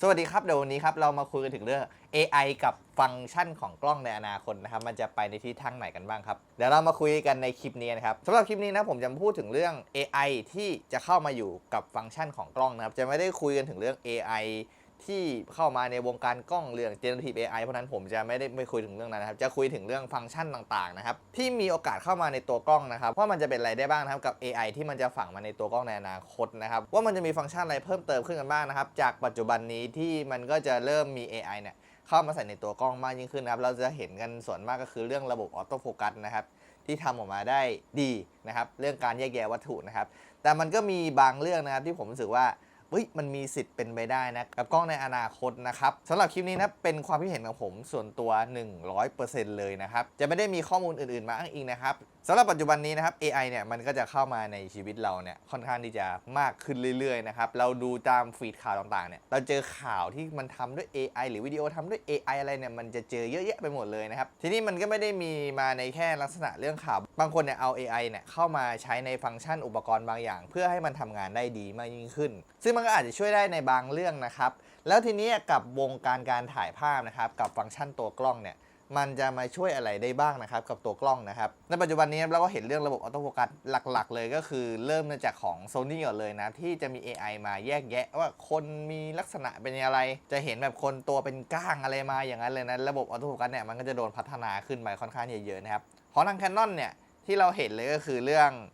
สวัสดีครับเดี๋ยววันนี้ครับเรามาคุยกันถึงเรื่อง AI กับฟังก์ชันของกล้องในอนาคตนะครับมันจะไปในทิศทางไหนกันบ้างครับเดี๋ยวเรามาคุยกันในคลิปนี้นะครับสำหรับคลิปนี้นะผมจะพูดถึงเรื่อง AI ที่จะเข้ามาอยู่กับฟังก์ชันของกล้องนะครับจะไม่ได้คุยกันถึงเรื่อง AI ที่เข้ามาในวงการกล้องเรื่อง Generative AI เพราะนั้นผมจะไม่คุยถึงเรื่องนั้นนะครับจะคุยถึงเรื่องฟังก์ชันต่างๆนะครับที่มีโอกาสเข้ามาในตัวกล้องนะครับว่ามันจะเป็นอะไรได้บ้างนะครับกับ AI ที่มันจะฝังมาในตัวกล้องในอนาคตนะครับว่ามันจะมีฟังก์ชันอะไรเพิ่มเติมขึ้นกันบ้างนะครับจากปัจจุบันนี้ที่มันก็จะเริ่มมี AI เนี่ยเข้ามาใส่ในตัวกล้องมากยิ่งขึ้นนะครับเราจะเห็นกันส่วนมากก็คือเรื่องระบบออโต้โฟกัสนะครับที่ทำออกมาได้ดีนะครับเรื่องการแยกแยะวัตถุนะครับแต่มันก็มีบางเรื่องนะครับที่ผมรู้สึกว่ามันมีสิทธิ์เป็นไปได้นะกับกล้องในอนาคตนะครับสำหรับคลิปนี้นะเป็นความคิดเห็นของผมส่วนตัว 100% เลยนะครับจะไม่ได้มีข้อมูลอื่นๆมาอ้างอิงนะครับสำหรับปัจจุบันนี้นะครับ AI เนี่ยมันก็จะเข้ามาในชีวิตเราเนี่ยค่อนข้างที่จะมากขึ้นเรื่อยๆนะครับเราดูตามฟีดข่าวต่างๆเนี่ยเราเจอข่าวที่มันทำด้วย AI หรือวิดีโอทำด้วย AI อะไรเนี่ยมันจะเจอเยอะแยะไปหมดเลยนะครับทีนี้มันก็ไม่ได้มีมาในแค่ลักษณะเรื่องข่าวบางคนเนี่ยเอา AI เนี่ยเข้ามาใช้ในฟังก์ชันอุปกรณ์บางอย่างเพื่อให้มันทำงานได้ดีมากยิ่งขึ้นซึ่งมันก็อาจจะช่วยได้ในบางเรื่องนะครับแล้วทีนี้กับวงการถ่ายภาพนะครับกับฟังก์ชันตัวกล้องเนี่ยมันจะมาช่วยอะไรได้บ้างนะครับกับตัวกล้องนะครับในปัจจุบันนี้เราก็เห็นเรื่องระบบออโต้โฟกัสหลักๆเลยก็คือเริ่มมาจากของ Sony ก่อนเลยนะที่จะมี AI มาแยกแยะว่าคนมีลักษณะเป็นอะไรจะเห็นแบบคนตัวเป็นก้างอะไรมาอย่างนั้นเลยนะระบบออโต้โฟกัสเนี่ยมันก็จะโดนพัฒนาขึ้นไปค่อนข้างเยอะๆนะครับของทาง Canon เนี่ยที่เราเห็นเลยก็คือเรื่อ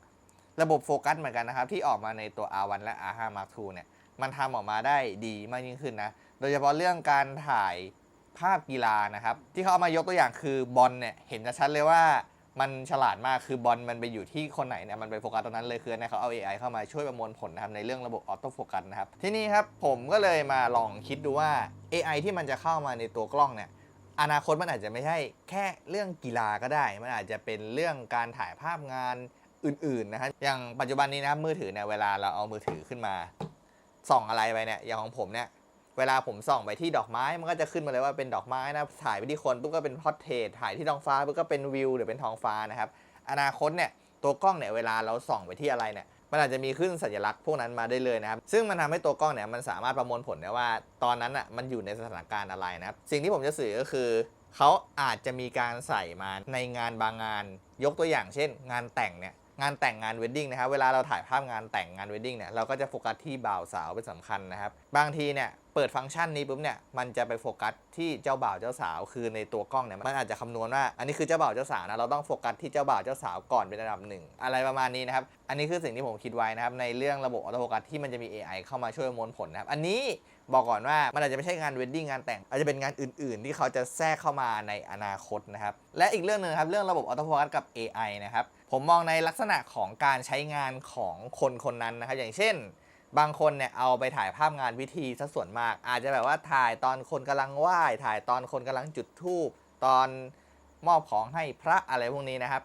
งระบบโฟกัสเหมือนกันนะครับที่ออกมาในตัว R1 และ R5 Mark II เนี่ยมันทำออกมาได้ดีมากยิ่งขึ้นนะโดยเฉพาะเรื่องการถ่ายภาพกีฬานะครับที่เขาเอามายกตัวอย่างคือบอลเนี่ยเห็นชัดเลยว่ามันฉลาดมากคือบอลมันไปอยู่ที่คนไหนเนี่ยมันไปโฟกัสตรงนั้นเลยคือเนี่ยเขาเอา AI เข้ามาช่วยประมวลผลนะครับในเรื่องระบบออโต้โฟกัสนะครับที่นี่ครับผมก็เลยมาลองคิดดูว่า AI ที่มันจะเข้ามาในตัวกล้องเนี่ยอนาคตมันอาจจะไม่ใช่แค่เรื่องกีฬาก็ได้มันอาจจะเป็นเรื่องการถ่ายภาพงานอื่นๆนะครับอย่างปัจจุบันนี้นะมือถือเนี่ยเวลาเราเอามือถือขึ้นมาส่องอะไรไปเนี่ยอย่างของผมเนี่ยเวลาผมส่องไปที่ดอกไม้มันก็จะขึ้นมาเลยว่าเป็นดอกไม้นะถ่ายไปที่คนปุ๊บก็เป็นพอร์เทรตถ่ายที่ท้องฟ้าปุ๊บก็เป็นวิวหรือเป็นท้องฟ้านะครับอนาคตเนี่ยตัวกล้องเนี่ยเวลาเราส่องไปที่อะไรเนี่ยมันอาจจะมีขึ้นสัญลักษณ์พวกนั้นมาได้เลยนะครับซึ่งมันทำให้ตัวกล้องเนี่ยมันสามารถประมวลผลได้ว่าตอนนั้นอ่ะมันอยู่ในสถานการณ์อะไรนะครับสิ่งที่ผมจะสื่อก็คือเขาอาจจะมีการใส่มาในงานบางงานยกตัวอย่างเช่นงานแต่งเนี่ยงานแต่งงานเวดดิ้งนะครับเวลาเราถ่ายภาพงานแต่งงานเวดดิ้งเนี่ยเราก็จะโฟกัสที่บ่าวสาวเป็นสำคัญนะครับบางทีเนี่ยเปิดฟังก์ชันนี้ปุ๊บเนี่ยมันจะไปโฟกัสที่เจ้าบ่าวเจ้าสาวคือในตัวกล้องเนี่ยมันอาจจะคำนวณว่าอันนี้คือเจ้าบ่าวเจ้าสาวนะเราต้องโฟกัสที่เจ้าบ่าวเจ้าสาวก่อนเป็นอันดับหนึ่งอะไรประมาณนี้นะครับอันนี้คือสิ่งที่ผมคิดไว้นะครับในเรื่องระบบออโต้โฟกัสที่มันจะมี AI เข้ามาช่วยประมวลผลนะครับอันนี้บอกก่อนว่ามันอาจจะไม่ใช่งานเวดดิ้งงานแต่งอาจจะเป็นงานอื่นๆที่เขาจะแทรกเข้ามาในอนาคตนะครับและอีกเรื่องนึงครับเรื่องระบบออโต้โฟกัสกับ AI นะครับผมมองในลักษณะของการใช้งานของคนคนนั้นนะครับอย่างเช่นบางคนเนี่ยเอาไปถ่ายภาพงานพิธีซะส่วนมากอาจจะแบบว่าถ่ายตอนคนกำลังไหว้ถ่ายตอนคนกำลังจุดธูปตอนมอบของให้พระอะไรพวกนี้นะครั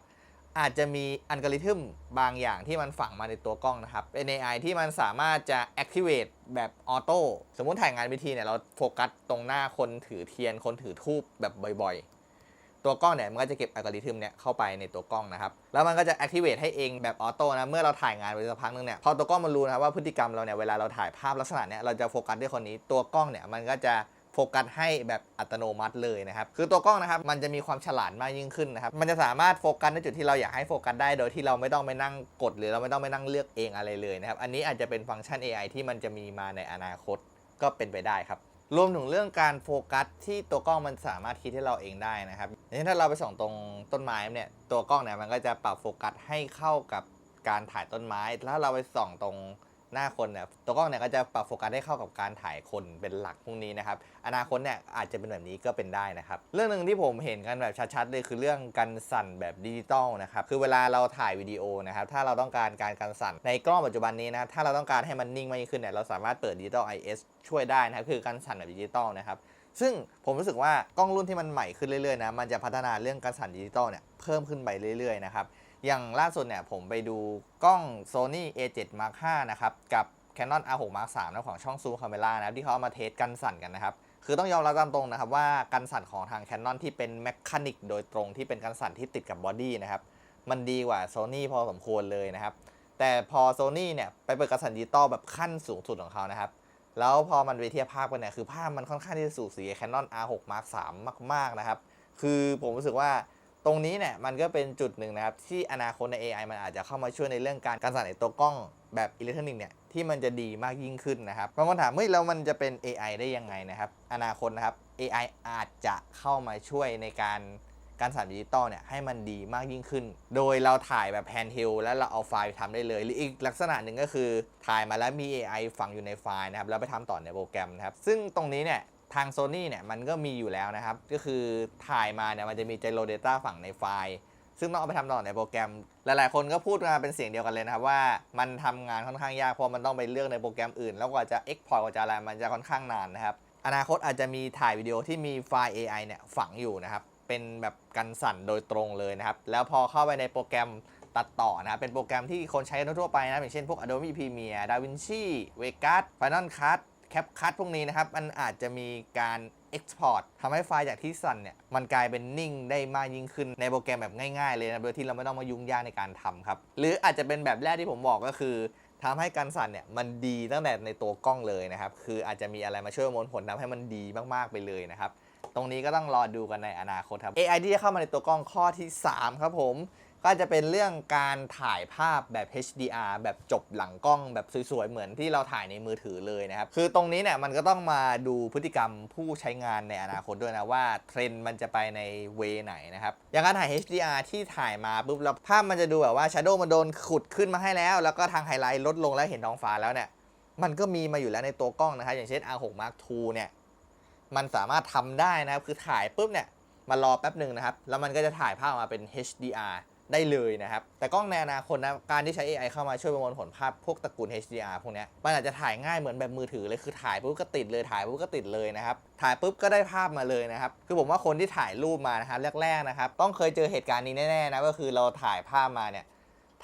บอาจจะมีอัลกอริทึมบางอย่างที่มันฝังมาในตัวกล้องนะครับเป็น AI ที่มันสามารถจะ activate แบบออโต้สมมุติถ่ายงานพิธีเนี่ยเราโฟกัสตรงหน้าคนถือเทียนคนถือธูปแบบบ่อยๆตัวกล้องเนี่ยมันก็จะเก็บอัลกอริทึมเนี่ยเข้าไปในตัวกล้องนะครับแล้วมันก็จะ activate ให้เองแบบออโต้นะเมื่อเราถ่ายงานไปสักพักนึงเนี่ยพอตัวกล้องมันรู้นะว่าพฤติกรรมเราเนี่ยเวลาเราถ่ายภาพลักษณะเนี่ยเราจะโฟกัสที่คนนี้ตัวกล้องเนี่ยมันก็จะโฟกัสให้แบบอัตโนมัติเลยนะครับคือตัวกล้องนะครับมันจะมีความฉลาดมากยิ่งขึ้นนะครับมันจะสามารถโฟกัสในจุดที่เราอยากให้โฟกัสได้โดยที่เราไม่ต้องไปนั่งกดหรือเราไม่ต้องไปนั่งเลือกเองอะไรเลยนะครับอันนี้อาจจะเป็นฟังก์ชัน AI ที่มันจะมีมาในอนาคตก็เป็นไปได้ครับรวมถึงเรื่องการโฟกัสที่ตัวกล้องมันสามารถคิดให้เราเองได้นะครับอย่างเช่นถ้าเราไปส่องตรงต้นไม้เนี่ยตัวกล้องเนี่ยมันก็จะปรับโฟกัสให้เข้ากับการถ่ายต้นไม้แล้วเราไปส่องตรงหน้าคนเนี่ยตัวกล้องเนี่ยก็จะปรับโฟกัสให้เข้ากับการถ่ายคนเป็นหลักพวกนี้นะครับอนาคตเนี่ยอาจจะเป็นแบบนี้ก็เป็นได้นะครับเรื่องหนึ่งที่ผมเห็นกันแบบชัดๆเลยคือเรื่องกันสั่นแบบดิจิตอลนะครับคือเวลาเราถ่ายวิดีโอนะครับถ้าเราต้องการการกันสั่นในกล้องปัจจุบันนี้นะถ้าเราต้องการให้มันนิ่งมากยิ่งขึ้นเนี่ยเราสามารถเปิดดิจิตอล IS ช่วยได้นะครับคือการสั่นแบบดิจิตอลนะครับซึ่งผมรู้สึกว่ากล้องรุ่นที่มันใหม่ขึ้นเรื่อยๆนะมันจะพัฒนาเรื่องการสั่นดิจิตอลเนี่ยเพิ่มขึ้นไปเรื่อยๆนะครับอย่างล่าสุดเนี่ยผมไปดูกล้อง Sony A7 Mark V นะครับกับ Canon R6 Mark III นะของช่อง Zoom Camera นะครับที่เขาเอามาเทสกันสั่นกันนะครับคือต้องยอมรับตามตรงนะครับว่ากันสั่นของทาง Canon ที่เป็นแมคคานิกโดยตรงที่เป็นกันสั่นที่ติดกับบอดี้นะครับมันดีกว่า Sony พอสมควรเลยนะครับแต่พอ Sony เนี่ยไปเปิดกันสั่นดิจิตอลแบบขั้นสูงสุดของเขานะครับ แล้วพอมันไปเทียบภาพกันเนี่ยคือภาพมันค่อนข้างที่จะสูสี Canon R6 Mark III มากๆนะครับคือผมรู้สึกว่าตรงนี้เนี่ยมันก็เป็นจุดหนึ่งนะครับที่อนาคตใน AI มันอาจจะเข้ามาช่วยในเรื่องการสั่นในตัวกล้องแบบอิเล็กทรอนิกส์เนี่ยที่มันจะดีมากยิ่งขึ้นนะครับบางคนถามเฮ้ยแล้วมันจะเป็น AI ได้ยังไงนะครับอนาคตนะครับ AI อาจจะเข้ามาช่วยในการสั่นดิจิตอลเนี่ยให้มันดีมากยิ่งขึ้นโดยเราถ่ายแบบแฮนด์เฮลแล้วเราเอาไฟล์ไปทำได้เลยหรืออีกลักษณะหนึ่งก็คือถ่ายมาแล้วมี AI ฝังอยู่ในไฟล์นะครับแล้วไปทำต่อในโปรแกรมนะครับซึ่งตรงนี้เนี่ยทาง Sony เนี่ยมันก็มีอยู่แล้วนะครับก็คือถ่ายมาเนี่ยมันจะมี Gyro Data ฝังในไฟล์ซึ่งต้องเอาไปทำต่อในโปรแกรมหลายๆคนก็พูดมาเป็นเสียงเดียวกันเลยนะครับว่ามันทำงานค่อนข้างยากเพราะมันต้องไปเลือกในโปรแกรมอื่นแล้วกว่าจะ Export กว่าจะอะไรมันจะค่อนข้างนานนะครับอนาคตอาจจะมีถ่ายวิดีโอที่มีไฟล์ AI เนี่ยฝังอยู่นะครับเป็นแบบกันสั่นโดยตรงเลยนะครับแล้วพอเข้าไปในโปรแกรมตัดต่อนะครับเป็นโปรแกรมที่คนใช้ทั่วไปนะอย่างเช่นพวก Adobe Premiere DaVinci Vegas Final Cut CapCut พวกนี้นะครับมันอาจจะมีการ Export ทำให้ไฟล์จากที่สั่นเนี่ยมันกลายเป็นนิ่งได้มากยิ่งขึ้นในโปรแกรมแบบง่ายๆเลยนะโดยที่เราไม่ต้องมายุ่งยากในการทำครับหรืออาจจะเป็นแบบแรกที่ผมบอกก็คือทำให้การสั่นเนี่ยมันดีตั้งแต่ในตัวกล้องเลยนะครับคืออาจจะมีอะไรมาช่วยประมวลผลทำให้มันดีมากๆไปเลยนะครับตรงนี้ก็ต้องรอดูกันในอนาคตครับ AI ที่จะเข้ามาในตัวกล้องข้อที่3ครับผมก็จะเป็นเรื่องการถ่ายภาพแบบ HDR แบบจบหลังกล้องแบบสวยๆเหมือนที่เราถ่ายในมือถือเลยนะครับคือตรงนี้เนี่ยมันก็ต้องมาดูพฤติกรรมผู้ใช้งานในอนาคตด้วยนะว่าเทรนด์มันจะไปในเวไหนนะครับอย่างการถ่าย HDR ที่ถ่ายมาปุ๊บแล้วภาพมันจะดูแบบว่า Shadow มันโดนขุดขึ้นมาให้แล้วก็ทางไฮไลท์ลดลงแล้วเห็นท้องฟ้าแล้วเนี่ยมันก็มีมาอยู่แล้วในตัวกล้องนะครับอย่างเช่น R6 Mark II เนี่ยมันสามารถทำได้นะครับคือถ่ายปุ๊บเนี่ยมารอแป๊บหนึ่งนะครับแล้วมันก็จะถ่ายภาพออกมาเป็น HDRได้เลยนะครับแต่กล้องในอนาคตนะการที่ใช้ AI เข้ามาช่วยประมวลผลภาพพวกตระกูล HDR พวกนี้มันอาจจะถ่ายง่ายเหมือนแบบมือถือเลยคือถ่ายปุ๊บก็ติดเลยถ่ายปุ๊บก็ติดเลยนะครับถ่ายปุ๊บก็ได้ภาพมาเลยนะครับคือผมว่าคนที่ถ่ายรูปมานะครับแรกๆนะครับต้องเคยเจอเหตุการณ์นี้แน่ๆนะก็คือเราถ่ายภาพมาเนี่ย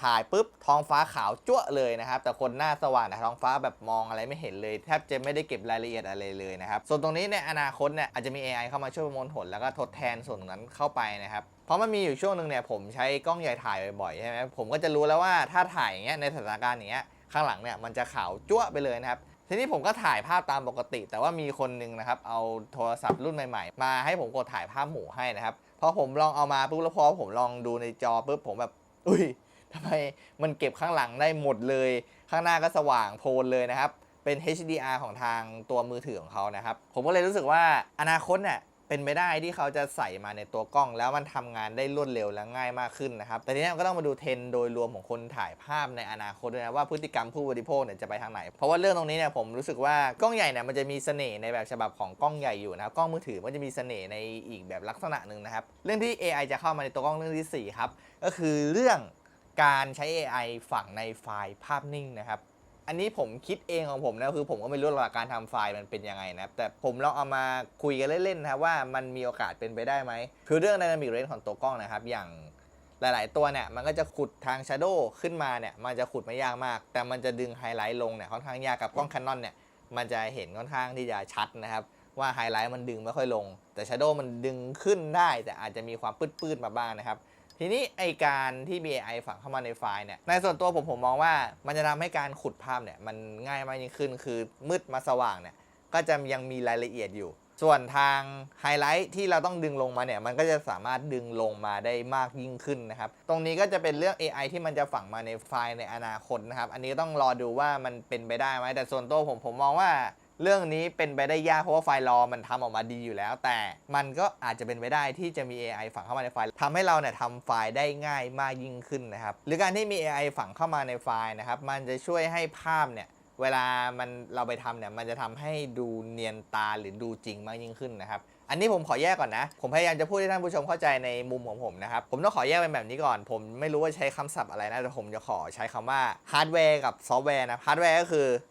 ถ่ายปุ๊บท้องฟ้าขาวจั่วเลยนะครับแต่คนหน้าสว่างท้องฟ้าแบบมองอะไรไม่เห็นเลยแทบจะไม่ได้เก็บรายละเอียดอะไรเลยนะครับส่วนตรงนี้ในอนาคตเนี่ยอาจจะมี AI เข้ามาช่วยประมวลผลแล้วก็ทดแทนส่วนตรงนั้นเข้าไปนะครับเพราะมันมีอยู่ช่วงหนึ่งเนี่ยผมใช้กล้องใหญ่ถ่ายบ่อยๆใช่ไหมผมก็จะรู้แล้วว่าถ้าถ่ายอย่างเงี้ยในสถานการณ์อย่างเงี้ยข้างหลังเนี่ยมันจะขาวจั่วไปเลยนะครับทีนี้ผมก็ถ่ายภาพตามปกติแต่ว่ามีคนนึงนะครับเอาโทรศัพท์รุ่นใหม่ๆมาให้ผมกดถ่ายภาพหมู่ให้นะครับพอผมลองเอามาปุ๊บแล้วพอผมลองดูในจอปุ๊บผมแบบอุ้ยทำไมมันเก็บข้างหลังได้หมดเลยข้างหน้าก็สว่างโพลนเลยนะครับเป็น HDR ของทางตัวมือถือของเขานะครับผมก็เลยรู้สึกว่าอนาคตเนี่ยเป็นไปได้ที่เขาจะใส่มาในตัวกล้องแล้วมันทำงานได้รวดเร็วและง่ายมากขึ้นนะครับแต่ทีนี้ก็ต้องมาดูเทรนด์โดยรวมของคนถ่ายภาพในอนาคตด้วยนะว่าพฤติกรรมผู้บริโภคเนี่ยจะไปทางไหนเพราะว่าเรื่องตรงนี้เนี่ยผมรู้สึกว่ากล้องใหญ่เนี่ยมันจะมีเสน่ห์ในแบบฉบับของกล้องใหญ่อยู่นะครับกล้องมือถือมันจะมีเสน่ห์ในอีกแบบลักษณะหนึ่งนะครับเรื่องที่ AI จะเข้ามาในตัวกล้องเรื่องที่4ครับก็คือเรื่องการใช้ AI ฝังในไฟล์ภาพนิ่งนะครับอันนี้ผมคิดเองของผมนะคือผมก็ไม่รู้หลักการทำไฟล์มันเป็นยังไงนะแต่ผมลองเอามาคุยกันเล่นๆนะครับว่ามันมีโอกาสเป็นไปได้ไหมคือเรื่อง Dynamic Range ของตัวกล้องนะครับอย่างหลายๆตัวเนี่ยมันก็จะขุดทาง Shadow ขึ้นมาเนี่ยมันจะขุดไม่ยากมากแต่มันจะดึงไฮไลท์ลงเนี่ยค่อนข้างยากกับกล้อง Canon เนี่ยมันจะเห็นค่อนข้างที่จะชัดนะครับว่าไฮไลท์มันดึงไม่ค่อยลงแต่ Shadow มันดึงขึ้นได้แต่อาจจะมีความปื้ดๆมาบ้างนะครับทีนี้ไอการที่มี AI ฝังเข้ามาในไฟล์เนี่ยในส่วนตัวผมมองว่ามันจะทำให้การขุดภาพเนี่ยมันง่ายมากยิ่งขึ้นคือมืดมาสว่างเนี่ยก็จะยังมีรายละเอียดอยู่ส่วนทางไฮไลท์ที่เราต้องดึงลงมาเนี่ยมันก็จะสามารถดึงลงมาได้มากยิ่งขึ้นนะครับตรงนี้ก็จะเป็นเรื่อง AI ที่มันจะฝังมาในไฟล์ในอนาคตนะครับอันนี้ต้องรอดูว่ามันเป็นไปได้ไหมแต่ส่วนตัวผมมองว่าเรื่องนี้เป็นไปได้ยากเพราะว่าไฟล์รอมันทำออกมาดีอยู่แล้วแต่มันก็อาจจะเป็นไปได้ที่จะมี AI ฝังเข้ามาในไฟล์ทำให้เราเนี่ยทำไฟล์ได้ง่ายมากยิ่งขึ้นนะครับหรือการที่มี AI ฝังเข้ามาในไฟล์นะครับมันจะช่วยให้ภาพเนี่ยเวลาเราไปทำเนี่ยมันจะทำให้ดูเนียนตาหรือดูจริงมากยิ่งขึ้นนะครับอันนี้ผมขอแยกก่อนนะผมพยายามจะพูดให้ท่านผู้ชมเข้าใจในมุมของผมนะครับผมต้องขอแยกเป็นแบบนี้ก่อนผมไม่รู้ว่าใช้คำศัพท์อะไรนะแต่ผมจะขอใช้คำว่าฮาร์ดแวร์กับซอฟต์แวร์นะฮาร์ดแวร์ก็คื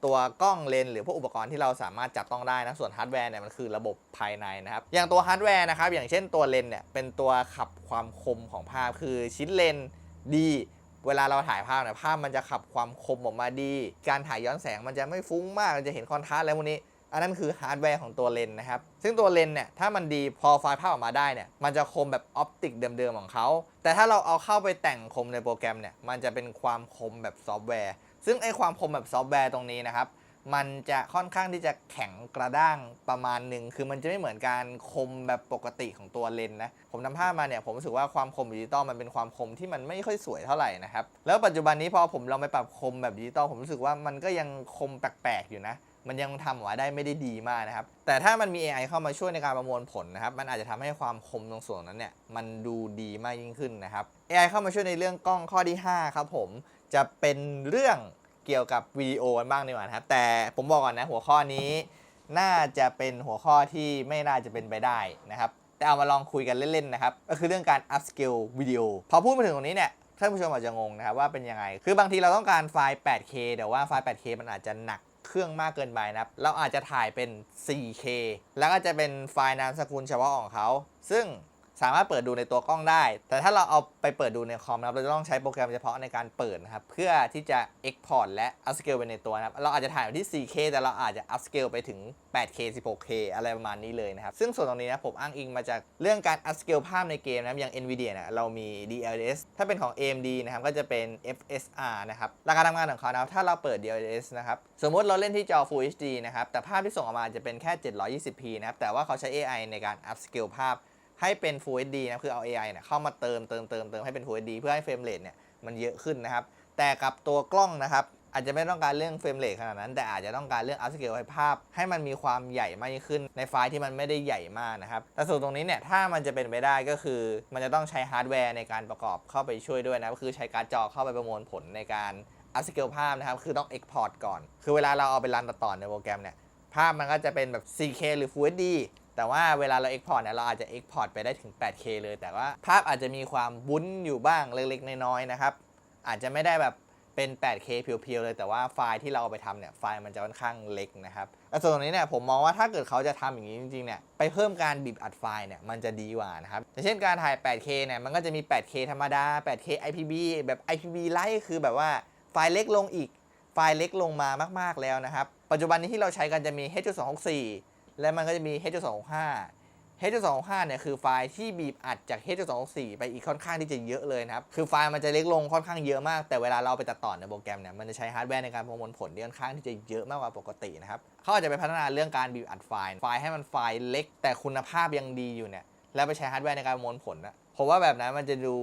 อตัวกล้องเลนส์หรือพวกอุปกรณ์ที่เราสามารถจับต้องได้นะส่วนฮาร์ดแวร์เนี่ยมันคือระบบภายในนะครับอย่างตัวฮาร์ดแวร์นะครับอย่างเช่นตัวเลนส์เนี่ยเป็นตัวขับความคมของภาพคือชิ้นเลนส์ดีเวลาเราถ่ายภาพเนี่ยภาพมันจะขับความคมออกมาดีการถ่ายย้อนแสงมันจะไม่ฟุ้งมากจะเห็นคอนทราสต์อะไรพวกนี้อันนั้นคือฮาร์ดแวร์ของตัวเลนส์นะครับซึ่งตัวเลนส์เนี่ยถ้ามันดีพอไฟล์ภาพออกมาได้เนี่ยมันจะคมแบบออปติกเดิมๆของเขาแต่ถ้าเราเอาเข้าไปแต่งคมในโปรแกรมเนี่ยมันจะเป็นความคมแบบซอฟต์แวร์ซึ่งไอความคมแบบซอฟต์แวร์ตรงนี้นะครับ มันจะค่อนข้างที่จะแข็งกระด้างประมาณหนึ่งคือมันจะไม่เหมือนการคมแบบปกติของตัวเลนส์นะผมทำภาพมาเนี่ยผมรู้สึกว่าความคมดิจิตอลมันเป็นความคมที่มันไม่ค่อยสวยเท่าไหร่นะครับแล้วปัจจุบันนี้พอผมลองไปปรับคมแบบดิจิตอลผมรู้สึกว่ามันก็ยังคมแปลกๆอยู่นะมันยังทำออกมาได้ไม่ได้ดีมากนะครับแต่ถ้ามันมี AI เข้ามาช่วยในการประมวลผลนะครับมันอาจจะทำให้ความคมตรงส่วนนั้นเนี่ยมันดูดีมากยิ่งขึ้นนะครับ AI เข้ามาช่วยในเรื่องกล้องข้อที่5ครับผมจะเป็นเรื่องเกี่ยวกับวิดีโอกันบ้างดีกว่าครับแต่ผมบอกก่อนนะหัวข้อนี้น่าจะเป็นหัวข้อที่ไม่น่าจะเป็นไปได้นะครับแต่เอามาลองคุยกันเล่นๆนะครับก็คือเรื่องการ upscale วิดีโอพอพูดมาถึงตรงนี้เนี่ยท่านผู้ชมอาจจะงงนะครับว่าเป็นยังไงคือบางทีเราต้องการไฟล์ 8K แต่ว่าไฟล์ 8K มันอาจจะหนักเครื่องมากเกินไปนะครับเราอาจจะถ่ายเป็น 4K แล้วก็จะเป็นไฟล์นามสกุลเฉพาะของเขาซึ่งสามารถเปิดดูในตัวกล้องได้แต่ถ้าเราเอาไปเปิดดูในคอมนะครับเราจะต้องใช้โปรแกรมเฉพาะในการเปิดนะครับเพื่อที่จะ Export และ Upscale ไปในตัวนะครับเราอาจจะถ่ายที่ 4K แต่เราอาจจะ Upscale ไปถึง 8K 16K อะไรประมาณนี้เลยนะครับซึ่งส่วนตรงนี้นะผมอ้างอิงมาจากเรื่องการ Upscale ภาพในเกมนะอย่าง Nvidia นะเรามี DLSS ถ้าเป็นของ AMD นะครับก็จะเป็น FSR นะครับหลักการทำงานของเขานะถ้าเราเปิด DLSS นะครับสมมติเราเล่นที่จอ Full HD นะครับแต่ภาพที่ส่งออกมาจะเป็นแค่ 720p นะครับแต่ว่าเขาใช้ AI ในการ Upscale ภาพให้เป็น Full HD นะคือเอา AI เนี่ยเข้ามาเติมให้เป็น Full HD เพื่อให้เฟรมเรทเนี่ยมันเยอะขึ้นนะครับแต่กับตัวกล้องนะครับอาจจะไม่ต้องการเรื่องเฟรมเรทขนาดนั้นแต่อาจจะต้องการเรื่อง upscale ให้ภาพให้มันมีความใหญ่มากยิ่งขึ้นในไฟล์ที่มันไม่ได้ใหญ่มากนะครับแต่ส่วนตรงนี้เนี่ยถ้ามันจะเป็นไปได้ก็คือมันจะต้องใช้ฮาร์ดแวร์ในการประกอบเข้าไปช่วยด้วยนะก็คือใช้การ์ดจอเข้าไปประมวลผลในการ upscale ภาพนะครับคือต้อง export ก่อนคือเวลาเราเอาไปรันตัดต่อในโปรแกรมเนี่ยภาพมันก็จะเป็นแบบ 4K หรือ Full HDแต่ว่าเวลาเรา Export เนี่ยเราอาจจะ Export ไปได้ถึง 8K เลยแต่ว่าภาพอาจจะมีความวุ้นอยู่บ้างเล็กๆน้อยๆนะครับอาจจะไม่ได้แบบเป็น 8K เพียวๆเลยแต่ว่าไฟล์ที่เราเอาไปทำเนี่ยไฟล์มันจะค่อนข้างเล็กนะครับและส่วนตรงนี้เนี่ยผมมองว่าถ้าเกิดเขาจะทำอย่างนี้จริงๆเนี่ยไปเพิ่มการบีบอัดไฟล์เนี่ยมันจะดีกว่านะครับอย่างเช่นการถ่าย 8K เนี่ยมันก็จะมี 8K ธรรมดา 8K IPB แบบ IPB Lite คือแบบว่าไฟล์เล็กลงอีกไฟล์เล็กลงมามากๆแล้วนะครับปัจจุบันนี้ที่เราใช้กันจะมี H.264และมันก็จะมี H.265 H.265 เนี่ยคือไฟล์ที่บีบอัดจาก H.264 ไปอีกค่อนข้างที่จะเยอะเลยนะครับคือไฟล์มันจะเล็กลงค่อนข้างเยอะมากแต่เวลาเราไปตัดต่อในโปรแกรมเนี่ยมันจะใช้ฮาร์ดแวร์ในการประมวลผลที่ค่อนข้างที่จะเยอะมากกว่าปกตินะครับเขาอาจจะไปพัฒนาเรื่องการบีบอัดไฟล์ให้มันไฟล์เล็กแต่คุณภาพยังดีอยู่เนี่ยแล้วไปใช้ฮาร์ดแวร์ในการประมวลผลนะผมว่าแบบนั้นมันจะดู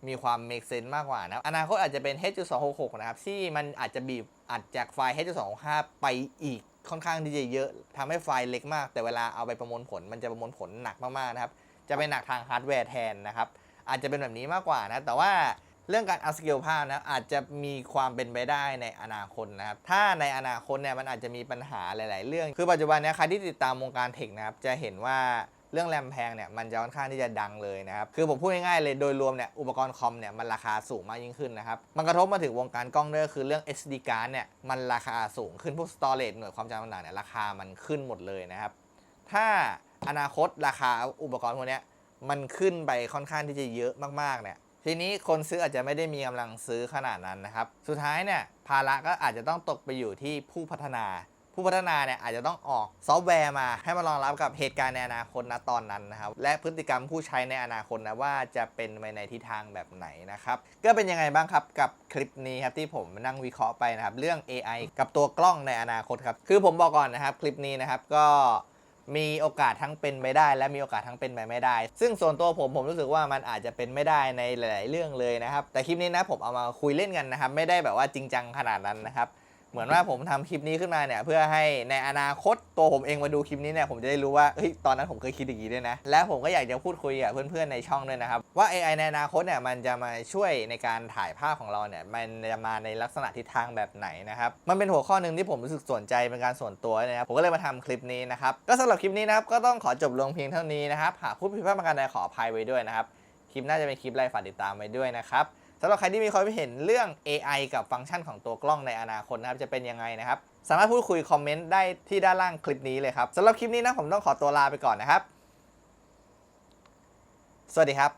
มีความ make sense มากกว่านะอนาคตอาจจะเป็น H.266 นะครับที่มันอาจจะบีบอัดจากไฟล์ H.265 ไปอีกค่อนข้างที่จะเยอะทำให้ไฟล์เล็กมากแต่เวลาเอาไปประมวลผลมันจะประมวลผลหนักมากๆนะครับจะไปหนักทางฮาร์ดแวร์แทนนะครับอาจจะเป็นแบบนี้มากกว่านะแต่ว่าเรื่องการ upscale ภาพนะอาจจะมีความเป็นไปได้ในอนาคตนะครับถ้าในอนาคตเนี่ยมันอาจจะมีปัญหาหลายๆเรื่องคือปัจจุบันนี้ใครที่ติดตามวงการเทคนะครับจะเห็นว่าเรื่องแรมแพงเนี่ยมันจะค่อนข้างที่จะดังเลยนะครับคือผมพูดง่ายๆเลยโดยรวมเนี่ยอุปกรณ์คอมเนี่ยมันราคาสูงมากยิ่งขึ้นนะครับมันกระทบมาถึงวงการกล้องด้วยคือเรื่อง SD card เนี่ยมันราคาสูงขึ้นพวก storage หน่วยความจำต่างๆเนี่ยราคามันขึ้นหมดเลยนะครับถ้าอนาคตราคาอุปกรณ์พวกนี้มันขึ้นไปค่อนข้างที่จะเยอะมากๆเนี่ยทีนี้คนซื้ออาจจะไม่ได้มีกำลังซื้อขนาดนั้นนะครับสุดท้ายเนี่ยภาระก็อาจจะต้องตกไปอยู่ที่ผู้พัฒนาเนี่ยอาจจะต้องออกซอฟต์แวร์มาให้มารองรับกับเหตุการณ์ในอนาคตณตอนนั้นนะครับและพฤติกรรมผู้ใช้ในอนาคตนะว่าจะเป็นไปในทิศทางแบบไหนนะครับก็เป็นยังไงบ้างครับกับคลิปนี้ครับที่ผมนั่งวิเคราะห์ไปนะครับเรื่อง AI กับตัวกล้องในอนาคตครับคือผมบอกก่อนนะครับคลิปนี้นะครับก็มีโอกาสทั้งเป็นไปได้และมีโอกาสทั้งเป็นไปไม่ได้ซึ่งส่วนตัวผมรู้สึกว่ามันอาจจะเป็นไม่ได้ในหลายๆเรื่องเลยนะครับแต่คลิปนี้นะผมเอามาคุยเล่นกันนะครับไม่ได้แบบว่าจริงจังขนาดนั้นนะครับเหมือนว่าผมทำคลิปนี้ขึ้นมาเนี่ยเพื่อให้ในอนาคตตัวผมเองมาดูคลิปนี้เนี่ยผมจะได้รู้ว่าเฮ้ยตอนนั้นผมเคยคิดอย่างนี้ด้วยนะและผมก็อยากจะพูดคุยกับเพื่อนๆในช่องด้วยนะครับว่า AI ในอนาคตเนี่ยมันจะมาช่วยในการถ่ายภาพของเราเนี่ยมันจะมาในลักษณะทิศทางแบบไหนนะครับมันเป็นหัวข้อหนึ่งที่ผมรู้สึกสนใจเป็นการส่วนตัวนะครับผมก็เลยมาทำคลิปนี้นะครับก็สำหรับคลิปนี้นะครับก็ต้องขอจบลงเพียงเท่านี้นะครับหากพูดผิดพลาดประการใดขออภัยไว้ด้วยนะครับคลิปน่าจะเป็นคลิปไล่ฝากติดตามไว้ด้วยนะครับสำหรับใครที่มีความคิดเห็นเรื่อง AI กับฟังก์ชันของตัวกล้องในอนาคตนะครับจะเป็นยังไงนะครับสามารถพูดคุยคอมเมนต์ได้ที่ด้านล่างคลิปนี้เลยครับสำหรับคลิปนี้นะผมต้องขอตัวลาไปก่อนนะครับสวัสดีครับ